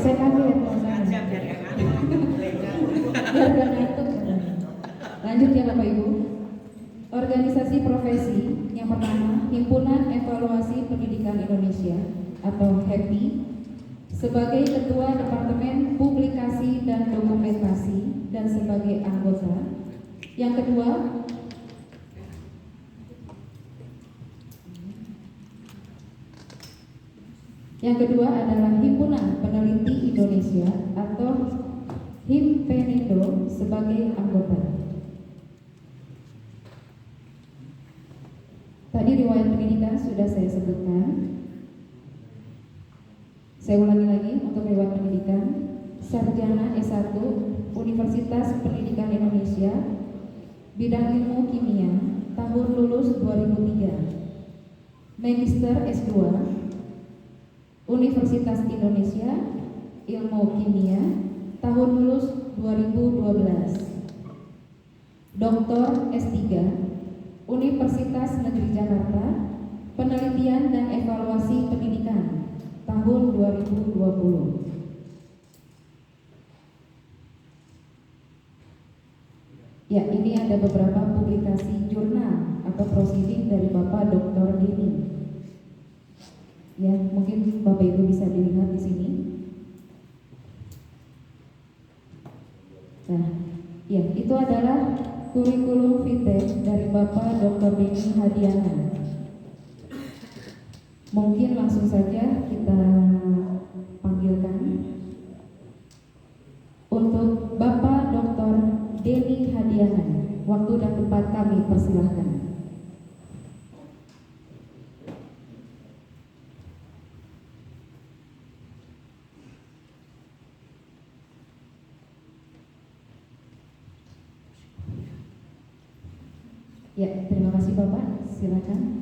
Saya kaget rasanya. Biar gak ngantuk. Lanjut ya Bapak Ibu. Organisasi profesi yang pertama, Himpunan Evaluasi Pendidikan Indonesia atau HEPI, sebagai Ketua Departemen Publikasi dan Dokumentasi dan sebagai anggota. Yang kedua adalah Himpunan Peneliti Indonesia atau HIMPENINDO sebagai anggota. Tadi riwayat pendidikan sudah saya sebutkan. Saya ulangi lagi untuk riwayat pendidikan. Sarjana S1 Universitas Pendidikan Indonesia, bidang ilmu kimia, tahun lulus 2003. Magister S2 Universitas Indonesia, ilmu kimia, tahun lulus 2012. Doktor S3 Universitas Negeri Jakarta, Penelitian dan Evaluasi Pendidikan, tahun 2020. Ya, ini ada beberapa publikasi jurnal atau proceeding dari Bapak Dr. Denny. Ya, mungkin Bapak Ibu bisa dilihat di sini. Nah, ya, itu adalah kurikulum vitae dari Bapak Dr. Denny Hadiana. Mungkin langsung saja kita panggilkan untuk Bapak Dr. Denny Hadiana. Waktu dan tempat kami persilahkan. Ya, terima kasih Bapak. Silakan.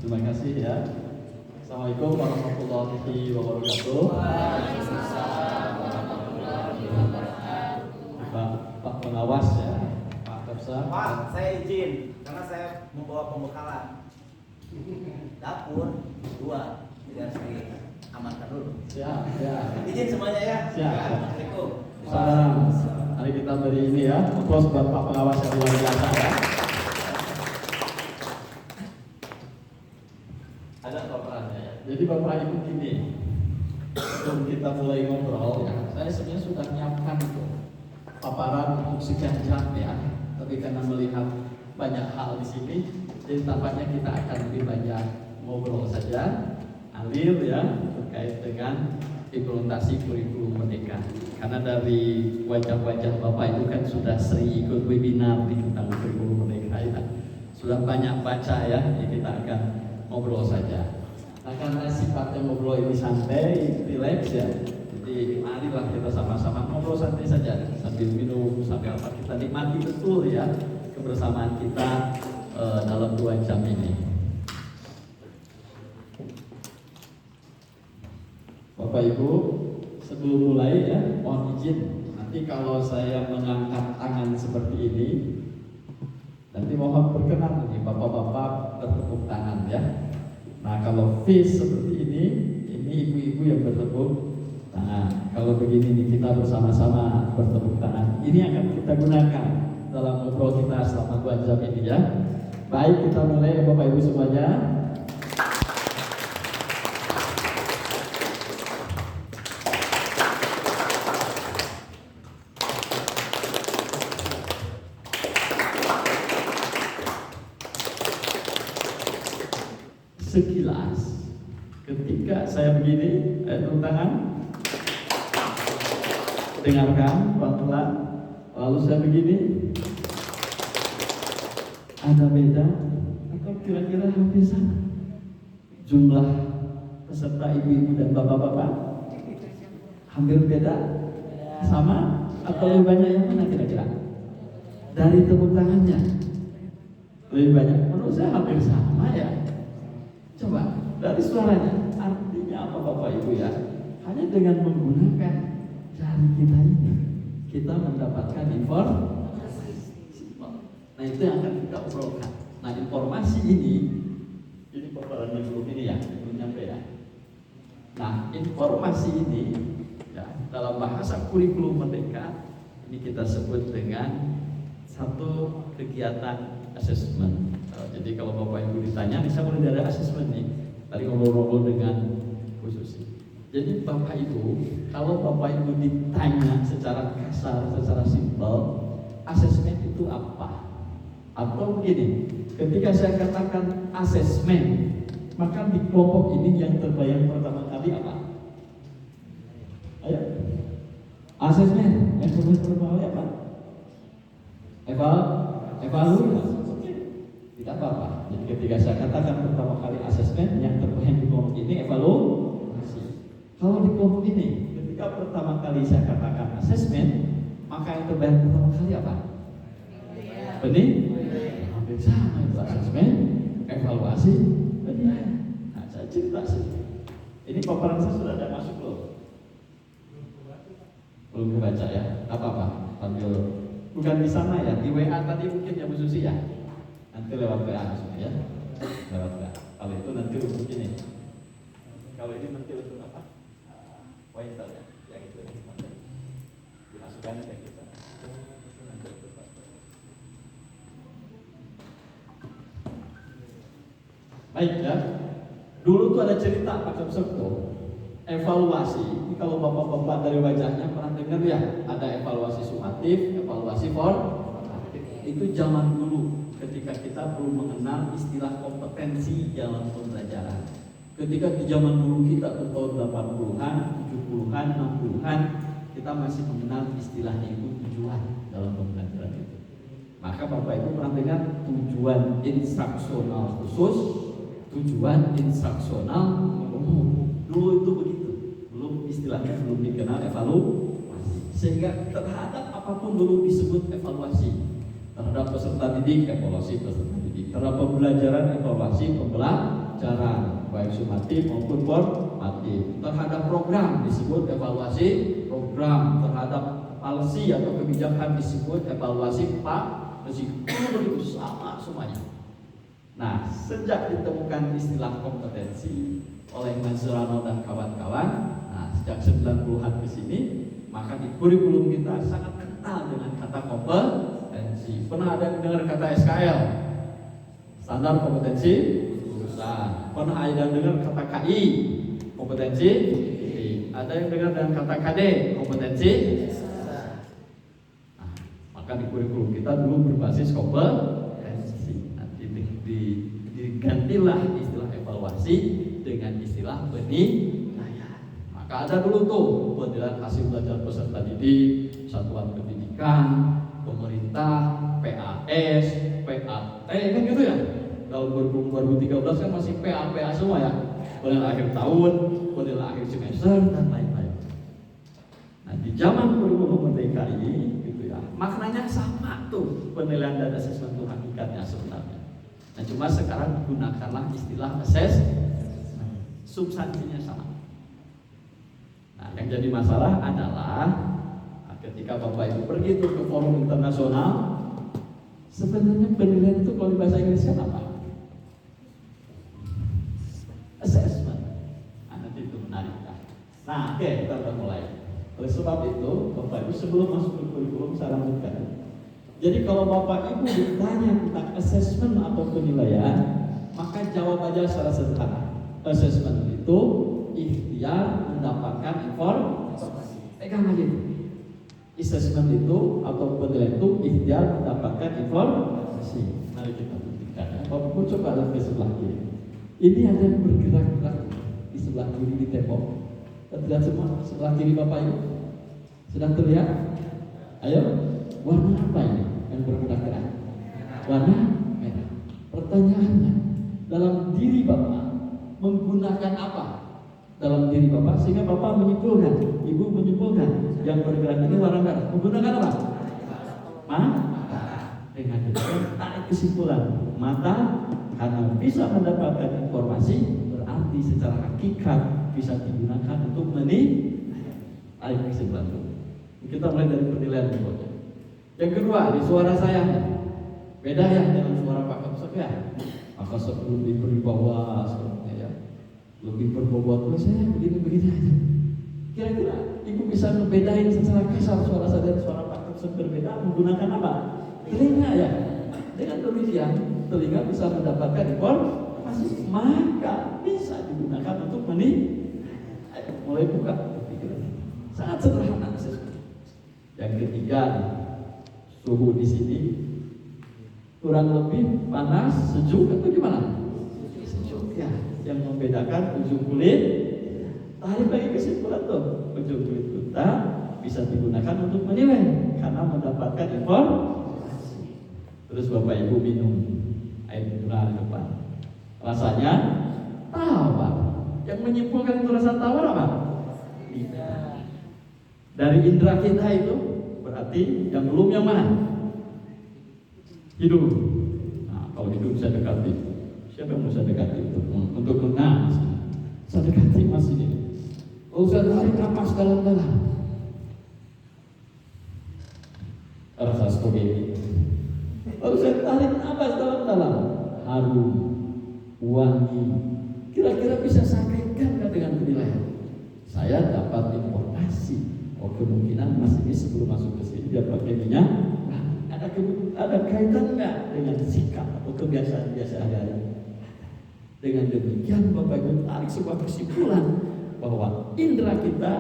Terima kasih ya. Assalamualaikum warahmatullahi wabarakatuh. Pak pengawas ya, Pak Kapsa. Pak, saya izin karena saya membawa pembekalan. Dapur 2, jadi harus diamankan dulu. Siap, ya. Izin semuanya ya. Siap. Assalamualaikum. Salam. Mari kita beri ini ya, aplaus buat Pak pengawas yang luar biasa ya. Ada paparannya ya. Jadi Bapak Ibu ini, sebelum kita mulai ngobrol ya, saya sebenarnya sudah menyiapkan paparan untuk sekian jam ya. Tapi karena melihat banyak hal di sini, jadi tampaknya kita akan lebih banyak ngobrol saja, alil ya, terkait dengan implementasi kurikulum merdeka. Karena dari wajah-wajah Bapak itu kan sudah sering ikut webinar tentang kurikulum merdeka ya. Sudah banyak baca ya, jadi kita akan ngobrol saja. Nah, karena sifatnya ngobrol ini santai, relax ya. Jadi marilah kita sama-sama ngobrol santai saja sambil minum, sambil apa, kita nikmati betul ya kebersamaan kita dalam 2 jam ini. Bapak Ibu, sebelum mulai ya, mohon izin nanti kalau saya mengangkat tangan seperti ini, nanti mohon berkenan nih bapak-bapak bertepuk tangan ya. Nah kalau face seperti ini ibu-ibu yang bertepuk tangan. Kalau begini nih kita bersama-sama bertepuk tangan. Ini akan kita gunakan dalam ngobrol kita selama 2 jam ini ya. Baik, kita mulai Bapak Ibu semuanya. Sekilas ketika saya begini, tepuk tangan, dengarkan pelan-pelan, lalu saya begini, ada beda atau kira-kira hampir sama jumlah peserta ibu-ibu dan bapak-bapak? Hampir beda? Sama? Atau lebih banyak yang mana kira-kira? dari tepuk tangannya lebih banyak. Menurut saya hampir sama ya. Coba dari suaranya, artinya apa Bapak Ibu ya? Hanya dengan menggunakan jari kita ini, kita mendapatkan informasi. Nah itu yang akan kita obrolkan. Nah informasi ini paparannya belum ini ya, belum nyampe ya. Nah informasi ini ya, dalam bahasa kurikulum merdeka ini kita sebut dengan satu kegiatan asesmen. Jadi kalau Bapak Ibu ditanya, bisa mulai dari asesmen nih. Tadi ngobrol-ngobrol dengan Bu Susi. Jadi Bapak Ibu, kalau Bapak Ibu ditanya secara kasar, secara simpel, asesmen itu apa? Atau begini, ketika saya katakan asesmen, maka di kelompok ini yang terbayang pertama kali apa? Ayo, asesmen. Yang pertama kali apa? Evaluasi. Tidak apa-apa. Jadi ketika saya katakan pertama kali asesmen, yang terbayang di kelompok ini evaluasi. Kalau di kelompok ini, ketika pertama kali saya katakan asesmen, maka yang terbayang pertama kali apa? Benih? Hampir sama itu asesmen, evaluasi, benih. Nah, saya cerita sih. Ini paparan saya sudah ada masuk loh. Belum kebaca ya? Apa-apa? Sambil bukan di sana ya, di WA tadi mungkin ya Bu Susi ya. Nanti lewat WA langsung ya. Lewat WA. Kalau itu nanti untuk ini. Kalau ini nanti untuk apa? Pointer ya. Yang itu nanti dimasukkan ke kita. Baik ya. Dulu tuh ada cerita Pak Kemsekto. Evaluasi. Ini kalau bapak-bapak dari wajahnya pernah dengar ya, ada evaluasi sumatif, evaluasi formatif. Itu zaman dulu ketika kita belum mengenal istilah kompetensi dalam pembelajaran. Ketika di zaman dulu kita tahun 80-an, 70-an, 60-an, kita masih mengenal istilahnya itu tujuan dalam pembelajaran itu. Maka Bapak Ibu pernah dengar tujuan instruksional khusus, tujuan instruksional umum. Dulu itu begitu, belum istilahnya belum dikenal evaluasi. Sehingga terhadap apapun dulu disebut evaluasi. Terhadap peserta didik, evaluasi peserta didik. Terhadap pembelajaran, evaluasi pembelajaran, baik sumatif maupun formatif. Terhadap program disebut evaluasi program. Terhadap policy atau kebijakan disebut evaluasi policy. Itu sama semuanya. Nah, sejak ditemukan istilah kompetensi oleh Mazrano dan kawan-kawan, nah sejak 90-an ke sini, maka di kurikulum kita sangat kental dengan kata kompetensi. Pernah ada yang dengar kata SKL? Standar kompetensi lulusan. Pernah ada yang dengar kata KI? Kompetensi? Ada yang dengar dengan kata KD? Kompetensi? Nah, maka di kurikulum kita dulu berbasis kompetensi. Digantilah istilah evaluasi dengan istilah penilaian. Maka ada dulu tuh penilaian hasil belajar peserta didik, satuan pendidikan, pemerintah, PAS, PAT, kan gitu ya. Tahun 2013 kan masih PA semua ya. Penilaian akhir tahun, penilaian akhir semester dan lain-lain. Nah di zaman kurikulum merdeka ini, gitu ya, maknanya sama tuh penilaian dan asesmen itu hakikatnya sebenarnya. Nah cuma sekarang gunakanlah istilah substansinya sama. Nah yang jadi masalah adalah ketika Bapak Ibu pergi tuh ke forum internasional, sebenarnya penilaian itu kalau di bahasa Inggrisnya apa? Assessment. Nah nanti itu menarik kan? Nah oke, kita akan mulai. Oleh sebab itu Bapak Ibu sebelum masuk ke kurikulum saya lanjutkan. Jadi kalau Bapak Ibu ditanya tentang assessment atau penilaian, maka jawab aja secara sederhana. Assessment itu ikhtiar mendapatkan informasi. Pegang aja itu. Assessment itu atau penilaian itu ikhtiar mendapatkan informasi. Mari kita buktikan. Bapak Ibu coba lihat ke sebelah kiri. Ini ada yang bergerak-gerak di sebelah kiri di tembok. Terlihat semua sebelah kiri Bapak Ibu? Sudah terlihat? Ayo. Warna apa ini yang bergerak-gerak? Warna merah. Pertanyaannya, dalam diri Bapak menggunakan apa? Dalam diri Bapak sehingga Bapak menyimpulkan, Ibu menyimpulkan yang bergerak ini warna merah. Menggunakan apa? Mata. dengan demikian tarik kesimpulan, mata karena bisa mendapatkan informasi berarti secara hakikat bisa digunakan untuk tarik kesimpulan itu. Kita mulai dari penilaian berikutnya. Yang kedua, di suara saya beda ya dengan suara Pak Kapsek ya. Pak Kapsek lebih berwibawa sebenarnya ya, lebih berbobot. Saya begini aja. Kira-kira ibu bisa membedain secara kasar suara saya dan suara Pak Kapsek berbeda menggunakan apa? Telinga ya. Dengan demikian telinga bisa mendapatkan informasi, maka bisa digunakan untuk mulai buka pikiran. Sangat sederhana sesuatu. Yang ketiga, suhu di sini kurang lebih panas, sejuk atau gimana? Sejuk ya. Yang membedakan ujung kulit. Tarik lagi kesimpulan tuh, ujung kulit kita bisa digunakan untuk menilai karena mendapatkan informasi. Terus Bapak Ibu minum air mineral depan. Rasanya tawar. Yang menyimpulkan itu rasa tawar apa? Lidah. Dari indera kita itu berarti yang belum yang mana? Hidung. Nah, kalau hidung bisa dekati. Siapa yang bisa dekati itu? Untuk saya dekati mas ini. Kalau saya tarik napas dalam-dalam. Rasa seperti kalau saya tarik napas dalam-dalam, harum, wangi. Kira-kira bisa saya kaitkan dengan penilaian. Saya dapat informasi. Oh, kemungkinan mas ini sebelum masuk ke sini dia pakai minyak. Ada kaitan nggak dengan sikap atau kebiasaan biasa hari-hari? Dengan demikian Bapak Ibu tarik sebuah kesimpulan bahwa indera kita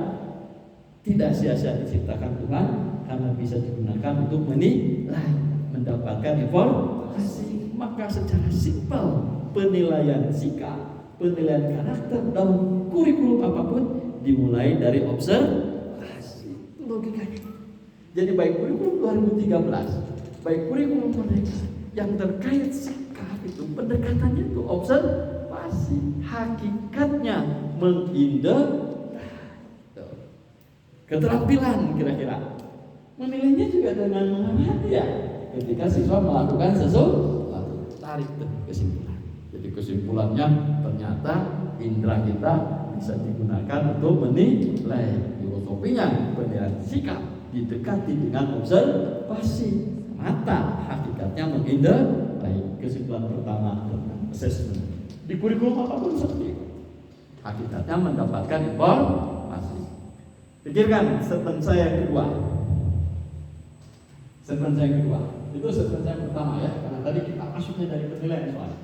tidak sia-sia diciptakan Tuhan karena bisa digunakan untuk menilai, mendapatkan informasi. Maka secara simpel penilaian sikap, penilaian karakter dalam kurikulum apapun dimulai dari observasi. Logikanya. Jadi baik kurikulum 2013, baik kurikulum Merdeka yang terkait sikap itu pendekatannya itu observasi, hakikatnya keterampilan kira-kira. Menilainya juga dengan mengamati ya. Ketika siswa melakukan sesuatu, tarik kesimpulan. Jadi kesimpulannya ternyata indera kita bisa digunakan untuk menilai. Filosofinya penilaian sikap didekati dengan observasi. Mata hakikatnya menilai. Kesimpulan pertama assessment. Di kurikulum apapun seperti itu. Hakikatnya mendapatkan informasi. Pikirkan statement saya yang kedua. Statement saya yang kedua. Itu statement saya yang pertama ya. Karena tadi kita masuknya dari penilaian soalnya.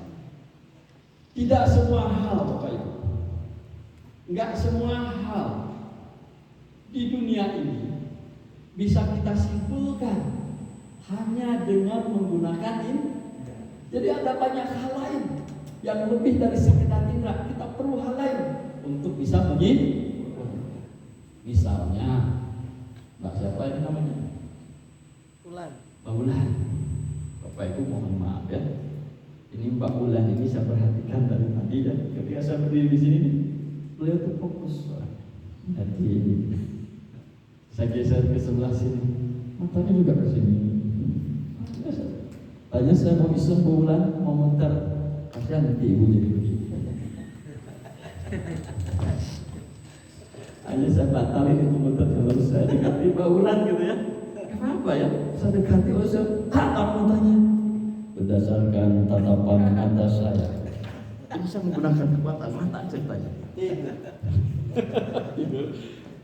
Tidak semua hal Bapak Ibu. Enggak semua hal di dunia ini bisa kita simpulkan hanya dengan menggunakan indera. Jadi ada banyak hal lain yang lebih dari sekedar indera. Kita perlu hal lain untuk bisa menyimpulkan. Misalnya, Mbak siapa ini namanya? Mbak Bulan. Bapak Ibu mohon maaf ya. Ini Mbak Bulan ini saya perhatikan dari tadi ya. Ketika saya berdiri di sini, beliau tuh fokus. Hati ini. Saya geser ke sebelah sini, matanya juga ke sini. Tanya saya mau iseng bulan, mau muter, kasihan nanti ibu jadi begini. Hanya saya batalin itu muter kalau saya dekati bulan gitu ya. Kenapa ya? Saya dekati, saya tatap matanya. Berdasarkan tatapan mata saya, ini saya menggunakan kekuatan mata ceritanya.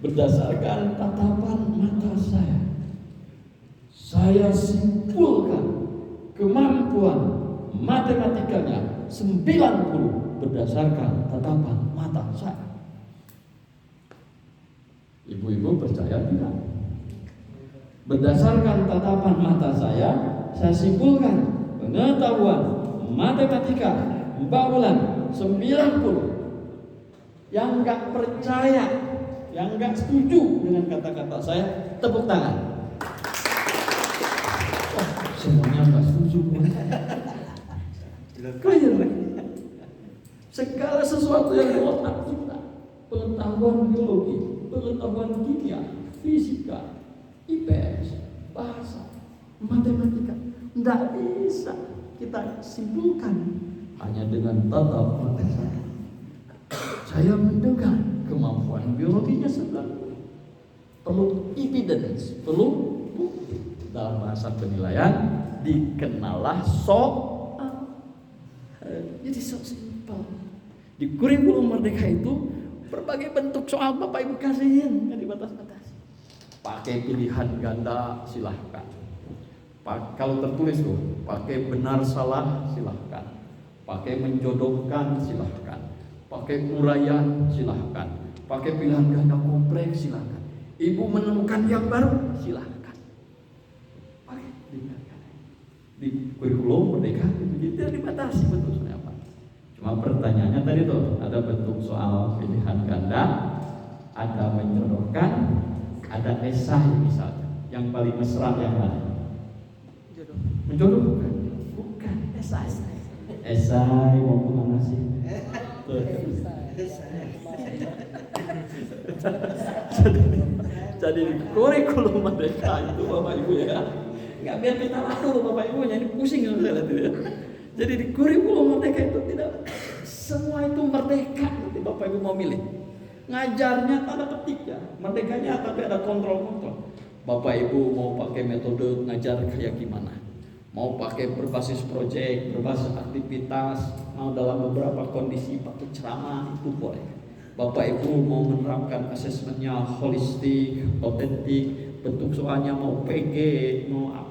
Berdasarkan tatapan mata saya simpulkan kemampuan matematikanya 90 berdasarkan tatapan mata saya. Ibu-ibu percaya tidak? Berdasarkan tatapan mata saya simpulkan pengetahuan matematika Mbak Bulan 90. Yang enggak percaya, yang enggak setuju dengan kata-kata saya, tepuk tangan. Oh, semuanya enggak setuju. Clear. Segala sesuatu yang di otak kita, pengetahuan biologi, pengetahuan kimia, fisika, IPS, bahasa, matematika, Tidak bisa kita simpulkan hanya dengan tatap mata saya. Saya mendengar kemampuan biologinya sedang perlu evidence, perlu bukti. Dalam bahasa penilaian dikenalah soal. Jadi so simpel. Di kurikulum Merdeka itu berbagai bentuk soal Bapak Ibu kasihin, nggak dibatas-batas. Pakai pilihan ganda silahkan. Kalau tertulis tuh, pakai benar salah silahkan. Pakai menjodohkan silahkan. Pakai uraian silahkan. Pakai pilihan ganda kompleks silahkan. Ibu menemukan yang baru silahkan. Pakai di kurikulum Merdeka itu tidak dibatasi bentuknya apa. Cuma pertanyaannya tadi tuh ada bentuk soal pilihan ganda, ada menjodohkan, ada esai misalnya. Yang paling mesra yang mana? Menjodohkan? Bukan, esai. Esai mau kemana sih? Jadi kurikulum Merdeka itu Bapak Ibu ya, nggak biar kita waktu Bapak Ibunya ini pusing ya. Jadi di kurikulum Merdeka itu tidak semua itu merdeka. Nanti Bapak Ibu mau milih ngajarnya tanda petik ya, merdekanya tapi ada kontrol. Bapak Ibu mau pakai metode ngajar kayak gimana? Mau pakai berbasis proyek, berbasis aktivitas, mau dalam beberapa kondisi pakai ceramah itu boleh. Bapak Ibu mau menerapkan asesmennya holistik, otentik, bentuk soalnya mau PG, mau apa?